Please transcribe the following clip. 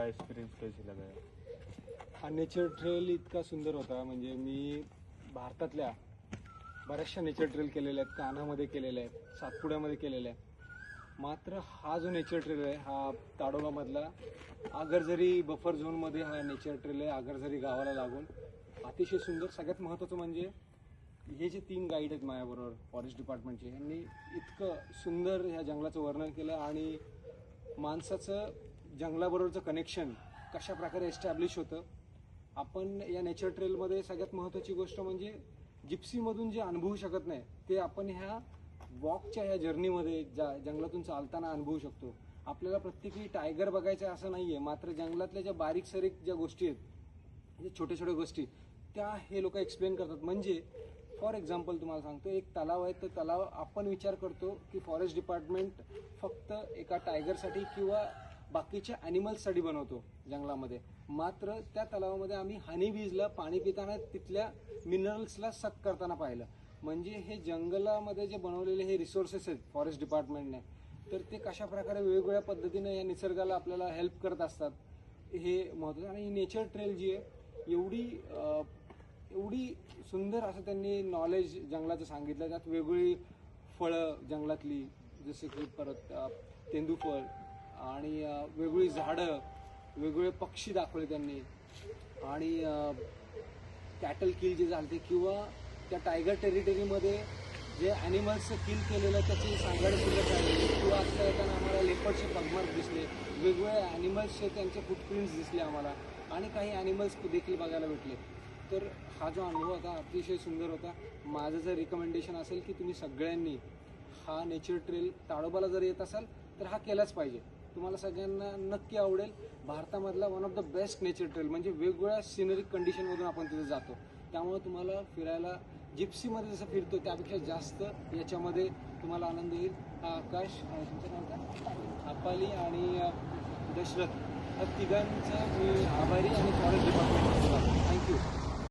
Experience कैसे लगा है? हा नेचर ट्रेल इतका सुंदर होता, म्हणजे मी भारतातल्या बऱ्याचशा नेचर ट्रेल केलेल्या आहेत, कान्हामध्ये केलेल्या आहेत, सातपुड्यामध्ये केलेल्या आहेत. मात्र हा जो नेचर ट्रेल आहे हा ताडोबामधला आगरझरी बफर झोनमध्ये हा नेचर ट्रेल आहे, आगरझरी गावाला लागून. अतिशय सुंदर. सगळ्यात महत्त्वाचं म्हणजे हे जे 3 गाईड आहेत माझ्याबरोबर फॉरेस्ट डिपार्टमेंटचे, यांनी इतकं सुंदर ह्या जंगलाचं वर्णन केलं आणि माणसाचं जंगलाबरोबरचं कनेक्शन कशा प्रकारे एस्टॅब्लिश होतं. आपण या नेचर ट्रेलमध्ये सगळ्यात महत्त्वाची गोष्ट म्हणजे जिप्सीमधून जे अनुभवू शकत नाही ते आपण ह्या वॉकच्या ह्या जर्नीमध्ये जंगलातून चालताना अनुभवू शकतो. आपल्याला प्रत्येकी टायगर बघायचं असं नाहीये, मात्र जंगलातल्या ज्या बारीक सारीक ज्या गोष्टी आहेत, म्हणजे छोट्या छोट्या गोष्टी, त्या हे लोक एक्सप्लेन करतात. म्हणजे फॉर एक्झाम्पल तुम्हाला सांगतो, एक तलाव आहे, तर तलाव आपण विचार करतो की फॉरेस्ट डिपार्टमेंट फक्त एका टायगरसाठी किंवा बाकीच्या ॲनिमल्ससाठी बनवतो जंगलामध्ये. मात्र त्या तलावामध्ये आम्ही हनी बीजला पाणी पिताना तिथल्या मिनरल्सला सक करताना पाहिलं. म्हणजे हे जंगलामध्ये जे बनवलेले हे रिसोर्सेस आहेत फॉरेस्ट डिपार्टमेंटने, तर ते कशा प्रकारे वेगवेगळ्या पद्धतीने या निसर्गाला आपल्याला हेल्प करत असतात हे महत्त्वाचं. आणि ही नेचर ट्रेल जी आहे एवढी सुंदर असं त्यांनी नॉलेज जंगलाचं सांगितलं. त्यात वेगवेगळी फळं जंगलातली, जसे की परत तेंदूफळ आणि वेगवेगळी झाडं, वेगवेगळे पक्षी दाखवले त्यांनी. आणि कॅटल किल जे झाले किंवा त्या टायगर टेरिटरीमध्ये जे ॲनिमल्सचं किल केलेलं त्याची सांगाडे सुद्धा काढली. किंवा आता येताना आम्हाला लेपर्डचे पगमार्क दिसले, वेगवेगळे ॲनिमल्सचे त्यांचे फुटप्रिंट्स दिसले आम्हाला, आणि काही ॲनिमल्स देखील बघायला भेटले. तर हा जो अनुभव होता अतिशय सुंदर होता. माझं जर रिकमेंडेशन असेल की तुम्ही सगळ्यांनी हा नेचर ट्रेल ताडोबाला जर येत असाल तर हा केलाच पाहिजे. तुम्हाला सगळ्यांना नक्की आवडेल. भारतामधला one of the best nature trail, म्हणजे वेगवेगळ्या सिनरिक कंडिशनमधून आपण तिथे जातो. त्यामुळे तुम्हाला फिरायला जिप्सीमध्ये जसं फिरतो त्यापेक्षा जास्त याच्यामध्ये तुम्हाला आनंद येईल. हा आकाश आणि तुमचं नाव काय, अपाली आणि दशरथ, या तिघांचं मी आभारी आणि फॉरेस्ट डिपार्टमेंट थँक्यू.